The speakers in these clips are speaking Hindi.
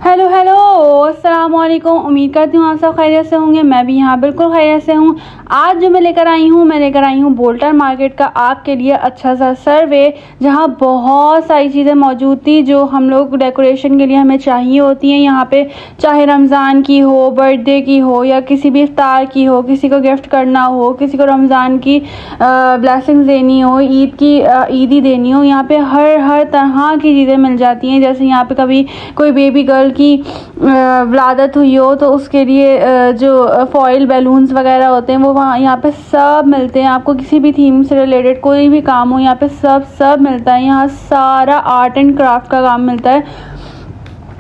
हेलो हेलो, अस्सलाम वालेकुम। उम्मीद करती हूँ आप सब खैरियत से होंगे। मैं भी यहाँ बिल्कुल खैरियत से हूँ। आज जो मैं लेकर आई हूँ बोल्टर मार्केट का आपके लिए अच्छा सा सर्वे, जहाँ बहुत सारी चीज़ें मौजूद थी जो हम लोग डेकोरेशन के लिए हमें चाहिए होती हैं। यहाँ पे चाहे रमज़ान की हो, बर्थडे की हो, या किसी भी इफ्तार की हो, किसी को गिफ्ट करना हो, किसी को रमज़ान की ब्लेसिंग्स देनी हो, ईद की ईदी देनी हो, यहाँ पे हर तरह की चीज़ें मिल जाती हैं। जैसे यहाँ पे कभी कोई बेबी गर्ल की विलादत हुई हो तो उसके लिए जो फॉइल बैलून्स वगैरह होते हैं वो वहाँ यहाँ पे सब मिलते हैं। आपको किसी भी थीम से रिलेटेड कोई भी काम हो, यहाँ पे सब मिलता है। यहाँ सारा आर्ट एंड क्राफ्ट का काम मिलता है।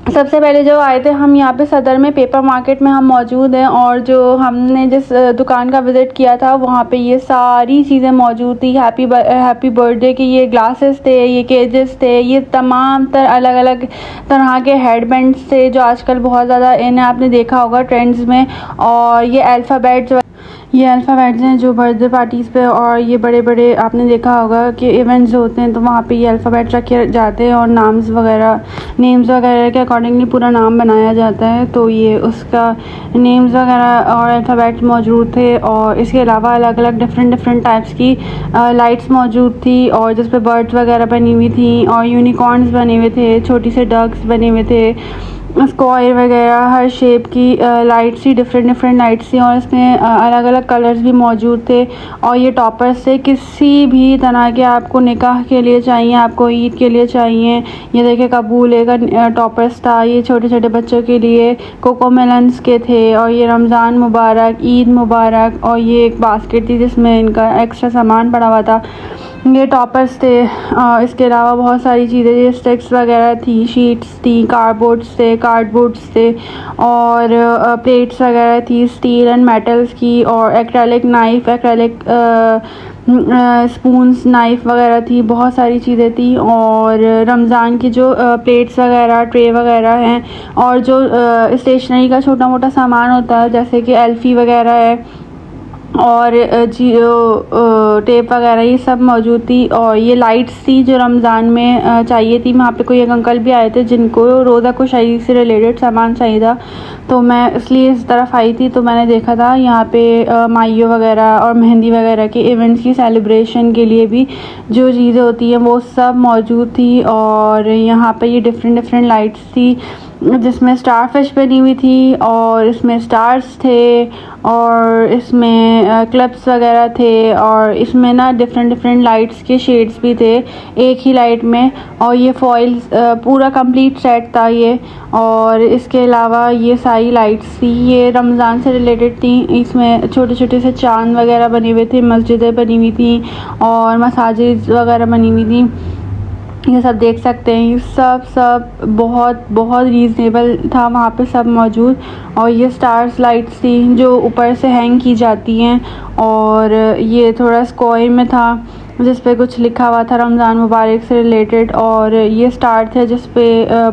सबसे पहले जो आए थे हम यहाँ पे सदर में पेपर मार्केट में हम मौजूद हैं, और जो हमने जिस दुकान का विज़िट किया था वहाँ पे ये सारी चीज़ें मौजूद थी। हैप्पी बर्थडे के ये ग्लासेस थे, ये केजेस थे, ये तमाम अलग अलग तरह के हेडबैंड्स थे जो आजकल बहुत ज़्यादा इन्हें आपने देखा होगा ट्रेंड्स में। और ये अल्फ़ाबेट्स हैं जो बर्थडे पार्टीज़ पे, और ये बड़े बड़े आपने देखा होगा कि इवेंट्स होते हैं तो वहाँ पे ये अल्फ़ाबेट्स रखे जाते हैं और नेम्स वगैरह के अकॉर्डिंगली पूरा नाम बनाया जाता है। तो ये उसका नेम्स वगैरह और अल्फ़ाबेट्स मौजूद थे। और इसके अलावा अलग अलग डिफरेंट टाइप्स की लाइट्स मौजूद थी, और जिस पे बर्ड्स वगैरह बनी हुई थी, और यूनिकॉर्न्स बने हुए थे, छोटी से डक्स बने हुए थे, स्क्वायर वगैरह हर शेप की लाइट्स थी, डिफरेंट लाइट्स थी, और इसमें अलग अलग कलर्स भी मौजूद थे। और ये टॉपर्स थे, किसी भी तरह के आपको निकाह के लिए चाहिए, आपको ईद के लिए चाहिए। ये देखिए कबूले का टॉपर्स था, ये छोटे छोटे बच्चों के लिए कोको मेलन्स के थे। और ये रमज़ान मुबारक, ईद मुबारक। और ये एक बास्केट थी जिसमें इनका एक्स्ट्रा सामान पड़ा हुआ था। ये टॉपर्स थे। इसके अलावा बहुत सारी चीज़ें, ये स्टिक्स वगैरह थी, शीट्स थी, कार्डबोर्ड्स थे, और प्लेट्स वगैरह थी स्टील एंड मेटल्स की, और एक्रेलिक स्पून्स, नाइफ़ वगैरह थी, बहुत सारी चीज़ें थी। और रमज़ान की जो प्लेट्स वगैरह, ट्रे वगैरह हैं, और जो स्टेशनरी का छोटा मोटा सामान होता है जैसे कि एल्फ़ी वगैरह है, और टेप वगैरह, ये सब मौजूद थी। और ये लाइट्स थी जो रमज़ान में चाहिए थी। वहाँ पे कोई एक अंकल भी आए थे जिनको रोज़ा कुशाई से रिलेटेड सामान चाहिए था, तो मैं इसलिए इस तरफ आई थी। तो मैंने देखा था यहाँ पे माइयो वगैरह और मेहंदी वगैरह के इवेंट्स की सेलिब्रेशन के लिए भी जो चीज़ें होती हैं वो सब मौजूद थी। और यहाँ पे ये डिफरेंट लाइट्स थी जिसमें स्टार फिश बनी हुई थी, और इसमें स्टार्स थे, और इसमें क्लिप्स वगैरह थे, और इसमें ना डिफरेंट लाइट्स के शेड्स भी थे एक ही लाइट में। और ये फॉइल्स पूरा कंप्लीट सेट था ये। और इसके अलावा ये सारी लाइट्स थी, ये रमज़ान से रिलेटेड थी। इसमें छोटे छोटे से चांद वगैरह बने हुए थे, मस्जिदें बनी हुई थी, और मसाजिद वगैरह बनी हुई थी। ये सब देख सकते हैं। ये सब बहुत रीज़नेबल था वहाँ पे सब मौजूद। और ये स्टार्स लाइट्स थी जो ऊपर से हैंग की जाती हैं, और ये थोड़ा स्क्वायर में था जिस पे कुछ लिखा हुआ था रमज़ान मुबारक से रिलेटेड। और ये स्टार थे जिस पे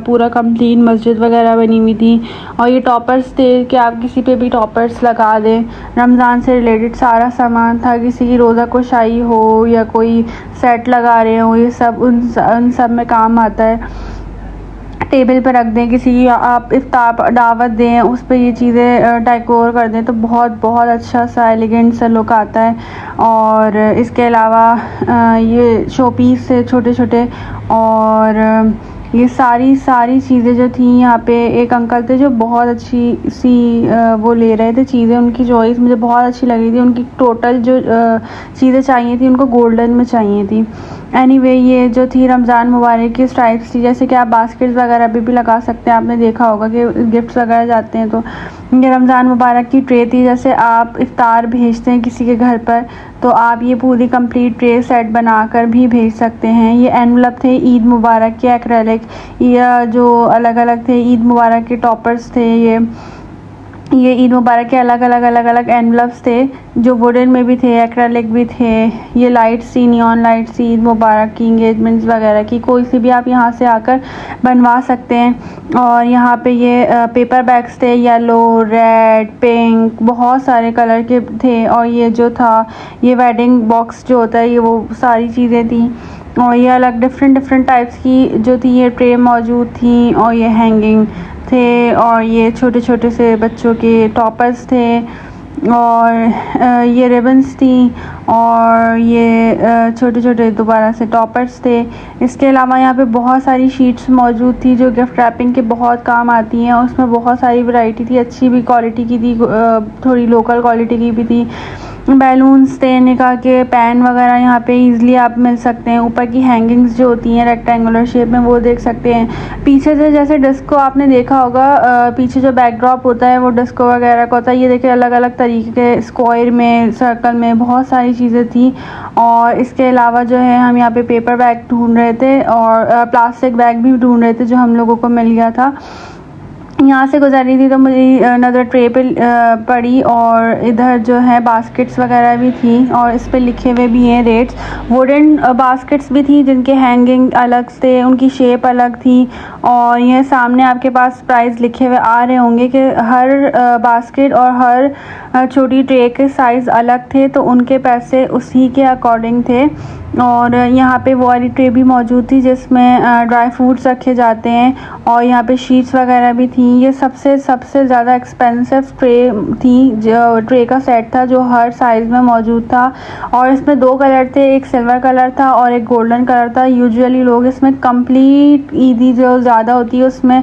पूरा कंप्लीट मस्जिद वगैरह बनी हुई थी। और ये टॉपर्स थे कि आप किसी पे भी टॉपर्स लगा दें। रमज़ान से रिलेटेड सारा सामान था, किसी की रोज़ा कुशाई हो या कोई सेट लगा रहे हो, ये सब उन सब में काम आता है। टेबल पर रख दें, किसी की आप इफ्तार दावत दें, उस पर ये चीज़ें डेकोर कर दें तो बहुत अच्छा सा एलिगेंट सा लुक आता है। और इसके अलावा ये शो पीस से छोटे छोटे, और ये सारी चीज़ें जो थी यहाँ पे एक अंकल थे जो बहुत अच्छी सी वो ले रहे थे चीज़ें। उनकी चॉइस मुझे बहुत अच्छी लगी थी। उनकी टोटल जो चीज़ें चाहिए थी उनको गोल्डन में चाहिए थी। एनीवे ये जो थी रमज़ान मुबारक की स्ट्राइप्स थी, जैसे कि आप बास्केट्स वगैरह भी लगा सकते हैं। आपने देखा होगा कि गिफ्ट्स वगैरह जाते हैं तो ये रमज़ान मुबारक की ट्रे थी। जैसे आप इफ्तार भेजते हैं किसी के घर पर तो आप ये पूरी कंप्लीट ट्रे सेट बनाकर भी भेज सकते हैं। ये एनवलप थे ईद मुबारक के एक्रेलिक, या जो अलग अलग थे ईद मुबारक के टॉपर्स थे। ये ईद मुबारक के अलग अलग एनवलप्स थे जो वुडन में भी थे, एक्रेलिक भी थे। ये लाइट्स थी, नियॉन लाइट्स थी ईद मुबारक की, इंगेजमेंट्स वगैरह की, कोई सी भी आप यहाँ से आकर बनवा सकते हैं। और यहाँ पे ये पेपर बैग्स थे, येलो, रेड, पिंक, बहुत सारे कलर के थे। और ये जो था ये वेडिंग बॉक्स जो होता है, ये वो सारी चीज़ें थी। और ये अलग डिफरेंट टाइप्स की जो थी ये ट्रे मौजूद थी, और ये हैंगिंग थे और ये छोटे छोटे से बच्चों के टॉपर्स थे और ये रिबन्स थी और ये छोटे छोटे दोबारा से टॉपर्स थे। इसके अलावा यहाँ पे बहुत सारी शीट्स मौजूद थी जो गिफ्ट रैपिंग के बहुत काम आती हैं। उसमें बहुत सारी वैरायटी थी, अच्छी भी क्वालिटी की थी, थोड़ी लोकल क्वालिटी की भी थी। बैलून्स थे, निकाह के पेन वगैरह यहाँ पे इजीली आप मिल सकते हैं। ऊपर की हैंगिंग्स जो होती हैं रेक्टेंगुलर शेप में वो देख सकते हैं। पीछे से जैसे डिस्को आपने देखा होगा, पीछे जो बैकड्रॉप होता है वो डिस्को वगैरह का होता है। ये देखिए अलग अलग तरीके के स्क्वायर में, सर्कल में बहुत सारी चीज़ें थी। और इसके अलावा जो है हम यहाँ पे पेपर बैग ढूंढ रहे थे और प्लास्टिक बैग भी ढूंढ रहे थे जो हम लोगों को मिल गया था। यहाँ से गुजर रही थी तो मुझे नज़र ट्रे पे पड़ी और इधर जो है बास्केट्स वगैरह भी थी और इस पे लिखे हुए भी हैं रेट्स। वुडन बास्केट्स भी थी जिनके हैंगिंग अलग थे, उनकी शेप अलग थी और ये सामने आपके पास प्राइस लिखे हुए आ रहे होंगे कि हर बास्केट और हर छोटी ट्रे के साइज़ अलग थे तो उनके पैसे उसी के अकॉर्डिंग थे। और यहाँ पे वो वाली ट्रे भी मौजूद थी जिसमें ड्राई फ्रूट्स रखे जाते हैं और यहाँ पे शीट्स वगैरह भी थी। ये सबसे ज़्यादा एक्सपेंसिव ट्रे थी, जो ट्रे का सेट था जो हर साइज़ में मौजूद था और इसमें 2 कलर थे, एक सिल्वर कलर था और एक गोल्डन कलर था। यूजुअली लोग इसमें कंप्लीट ईदी जो ज़्यादा होती है उसमें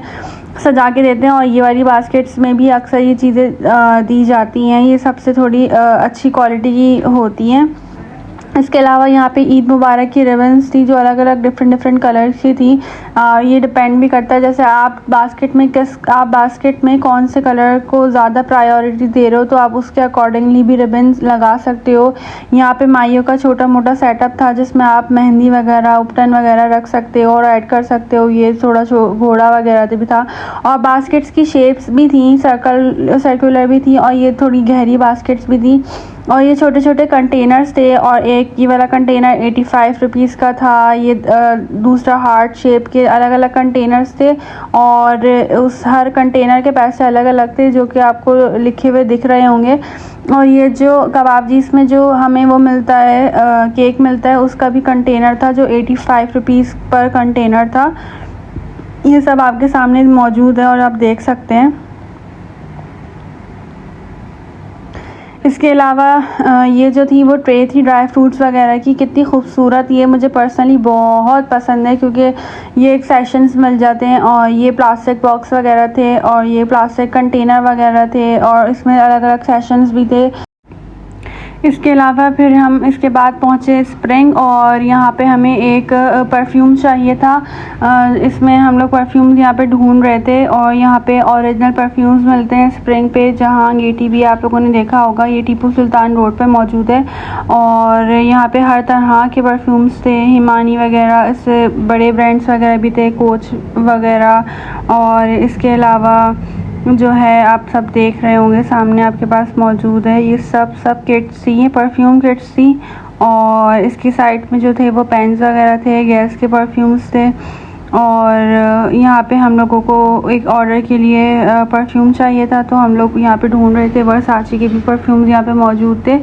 सजा के देते हैं और ये वाली बास्केट्स में भी अक्सर ये चीज़ें दी जाती हैं। ये सबसे थोड़ी अच्छी क्वालिटी की होती हैं। इसके अलावा यहाँ पे ईद मुबारक की रिबन्स थी जो अलग अलग डिफरेंट कलर की थी। ये डिपेंड भी करता है जैसे आप बास्केट में कौन से कलर को ज़्यादा प्रायोरिटी दे रहे हो तो आप उसके अकॉर्डिंगली भी रिबन्स लगा सकते हो। यहाँ पे माइयों का छोटा मोटा सेटअप था जिसमें आप मेहंदी वगैरह, उपटन वगैरह रख सकते हो और ऐड कर सकते हो। ये थोड़ा घोड़ा वगैरह भी था और बास्केट्स की शेप्स भी थी, सर्कुलर भी थी और ये थोड़ी गहरी बास्केट्स भी थी। और ये छोटे छोटे कंटेनर्स थे और एक ये वाला कंटेनर 85 रुपीज़ का था। ये दूसरा हार्ट शेप के अलग अलग कंटेनर्स थे और उस हर कंटेनर के पैसे अलग अलग थे जो कि आपको लिखे हुए दिख रहे होंगे। और ये जो कबाबजीज़ में जो हमें वो मिलता है, केक मिलता है, उसका भी कंटेनर था जो 85 रुपीज़ पर कंटेनर था। ये सब आपके सामने मौजूद है और आप देख सकते हैं। इसके अलावा ये जो थी वो ट्रे थी ड्राई फ्रूट्स वगैरह की, कितनी खूबसूरत, ये मुझे पर्सनली बहुत पसंद है क्योंकि ये एक सेशंस मिल जाते हैं। और ये प्लास्टिक बॉक्स वगैरह थे और ये प्लास्टिक कंटेनर वगैरह थे और इसमें अलग अलग सेशंस भी थे। इसके अलावा फिर हम इसके बाद पहुँचे स्प्रिंग और यहाँ पे हमें एक परफ्यूम चाहिए था। इसमें हम लोग परफ्यूम्स यहाँ पे ढूंढ रहे थे और यहाँ पे ओरिजिनल परफ्यूम्स मिलते हैं स्प्रिंग पे, जहाँ ये भी आप लोगों ने देखा होगा, ये टीपू सुल्तान रोड पे मौजूद है। और यहाँ पे हर तरह के परफ्यूम्स थे, हिमानी वगैरह, इससे बड़े ब्रांड्स वगैरह भी थे, कोच वगैरह। और इसके अलावा जो है आप सब देख रहे होंगे सामने आपके पास मौजूद है, ये सब किट्स थी, ये परफ्यूम किट्स थी। और इसकी साइड में जो थे वो पेन्स वगैरह थे, गैस के परफ्यूम्स थे। और यहाँ पे हम लोगों को एक ऑर्डर के लिए परफ्यूम चाहिए था तो हम लोग यहाँ पे ढूंढ रहे थे। वर्साचे के भी परफ्यूम्स यहाँ पे मौजूद थे।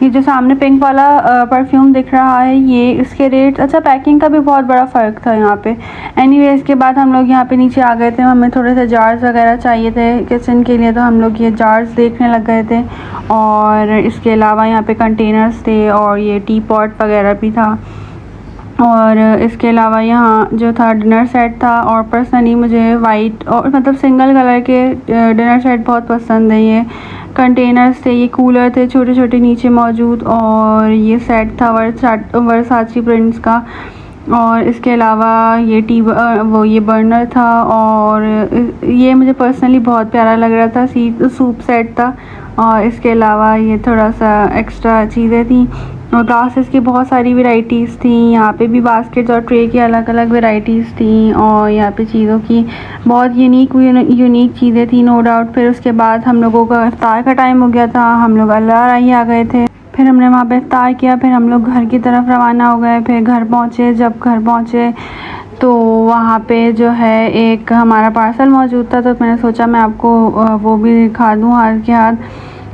ये जो सामने पिंक वाला परफ्यूम दिख रहा है, ये इसके रेट, अच्छा पैकिंग का भी बहुत बड़ा फ़र्क था यहाँ पे। एनीवे इसके बाद हम लोग यहाँ पे नीचे आ गए थे, हमें थोड़े से जार्स वगैरह चाहिए थे किचन के लिए तो हम लोग ये जार्स देखने लग गए थे। और इसके अलावा यहाँ पे कंटेनर्स थे और ये टी पॉट वगैरह भी था। और इसके अलावा यहाँ जो था डिनर सेट था और पर्सनली मुझे वाइट और मतलब सिंगल कलर के डिनर सेट बहुत पसंद है। ये कंटेनर्स थे, ये कूलर थे छोटे छोटे नीचे मौजूद और ये सेट था वर्साची प्रिंट्स का। और इसके अलावा ये ये बर्नर था और ये मुझे पर्सनली बहुत प्यारा लग रहा था, सूप सेट था। और इसके अलावा ये थोड़ा सा एक्स्ट्रा चीज़ें थी और ग्लासेस की बहुत सारी वैरायटीज़ थी। यहाँ पे भी बास्केट्स और ट्रे की अलग अलग वैरायटीज़ थी और यहाँ पे चीज़ों की बहुत यूनिक चीज़ें थी नो डाउट। फिर उसके बाद हम लोगों का इफ्तार का टाइम हो गया था, हम लोग अल्लाह ही आ गए थे। फिर हमने वहाँ पे इफ्तार किया, फिर हम लोग घर की तरफ रवाना हो गए। फिर घर पहुँचे, जब घर पहुँचे तो वहाँ पे जो है एक हमारा पार्सल मौजूद था तो मैंने सोचा मैं आपको वो भी दिखा दूँ हाथ के हाथ।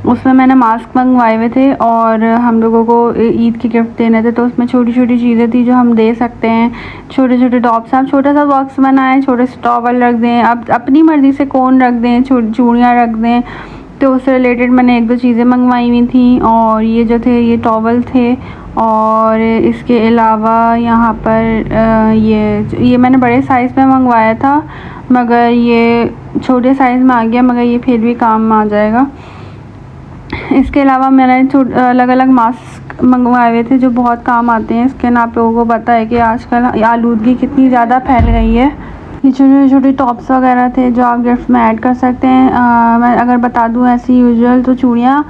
उसमें मैंने मास्क मंगवाए हुए थे और हम लोगों को ईद की गिफ्ट देने थे, तो उसमें छोटी छोटी चीज़ें थी जो हम दे सकते हैं। छोटे छोटे टॉप्स, आप छोटा सा बॉक्स बनाएं, छोटे से टॉवल रख दें, आप अपनी मर्ज़ी से कोन रख दें, चूड़ियाँ रख दें। तो उससे रिलेटेड मैंने 1-2 चीज़ें मंगवाई हुई थी और ये जो थे ये टॉवल थे। और इसके अलावा यहाँ पर ये मैंने बड़े साइज़ में मंगवाया था, मगर ये छोटे साइज़ में आ गया, मगर ये फिर भी काम आ जाएगा। इसके अलावा मैंने अलग अलग मास्क मंगवाए हुए थे जो बहुत काम आते हैं। स्किन, आप लोगों को पता है कि आजकल आलूदगी कितनी ज़्यादा फैल गई है। ये छोटे छोटे टॉप्स वगैरह थे जो आप गिफ्ट में ऐड कर सकते हैं। मैं अगर बता दूं ऐसी यूजुअल तो चूड़ियाँ,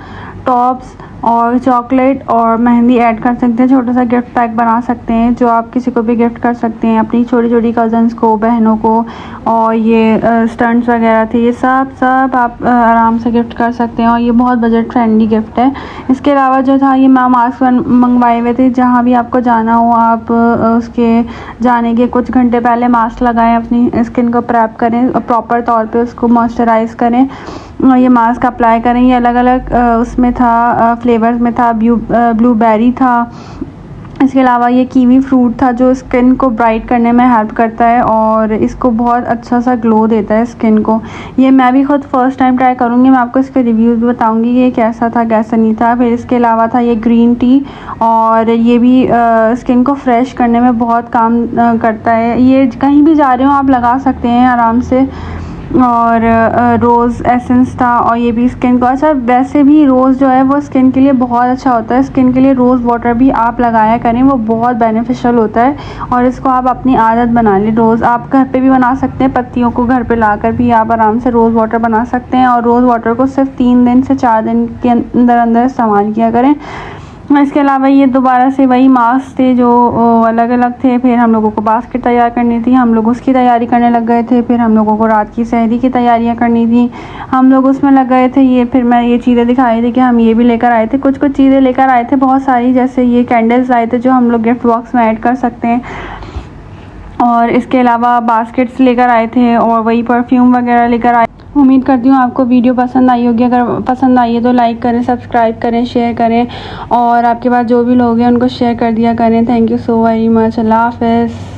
टॉप्स और चॉकलेट और मेहंदी ऐड कर सकते हैं। छोटा सा गिफ्ट पैक बना सकते हैं जो आप किसी को भी गिफ्ट कर सकते हैं, अपनी छोटी छोटी कज़न्स को, बहनों को। और ये स्टंट्स वगैरह थे, ये सब आप आराम से गिफ्ट कर सकते हैं और ये बहुत बजट फ्रेंडली गिफ्ट है। इसके अलावा जो था ये मैं मास्क मंगवाए हुए थे। जहाँ भी आपको जाना हो आप उसके जाने के कुछ घंटे पहले मास्क लगाएं, अपनी स्किन को प्रेप करें, प्रॉपर तौर पे उसको मॉइस्चराइज़ करें और ये मास्क अप्लाई करें। ये अलग अलग उसमें था, फ्लेवर्स में था, ब्लूबेरी था। इसके अलावा ये कीवी फ्रूट था जो स्किन को ब्राइट करने में हेल्प करता है और इसको बहुत अच्छा सा ग्लो देता है स्किन को। ये मैं भी खुद फर्स्ट टाइम ट्राई करूँगी, मैं आपको इसके रिव्यूज़ बताऊँगी कि ये कैसा था कैसा नहीं था। फिर इसके अलावा था ये ग्रीन टी और ये भी स्किन को फ्रेश करने में बहुत काम करता है। ये कहीं भी जा रहे हो आप लगा सकते हैं आराम से। और रोज़ एसेंस था और ये भी स्किन को, अच्छा वैसे भी रोज़ जो है वो स्किन के लिए बहुत अच्छा होता है। स्किन के लिए रोज़ वाटर भी आप लगाया करें, वो बहुत बेनिफिशियल होता है और इसको आप अपनी आदत बना लें। रोज़ आप घर पे भी बना सकते हैं, पत्तियों को घर पे लाकर भी आप आराम से रोज़ वाटर बना सकते हैं और रोज़ वाटर को सिर्फ 3 दिन से 4 दिन के अंदर इस्तेमाल किया करें। इसके अलावा ये दोबारा से वही मास्क थे जो अलग अलग थे। फिर हम लोगों को बास्केट तैयार करनी थी, हम लोग उसकी तैयारी करने लग गए थे। फिर हम लोगों को रात की सहरी की तैयारियां करनी थी, हम लोग उसमें लग गए थे। ये फिर मैं ये चीज़ें दिखाई थी कि हम ये भी लेकर आए थे, कुछ चीज़ें लेकर आए थे बहुत सारी, जैसे ये कैंडल्स लाए थे जो हम लोग गिफ्ट बॉक्स में ऐड कर सकते हैं। और इसके अलावा बास्केट्स लेकर आए थे और वही परफ्यूम वगैरह लेकर आए। उम्मीद करती हूँ आपको वीडियो पसंद आई होगी। अगर पसंद आई है तो लाइक करें, सब्सक्राइब करें, शेयर करें और आपके पास जो भी लोग हैं उनको शेयर कर दिया करें। Thank you so very much. अल्लाह हाफ़िज़।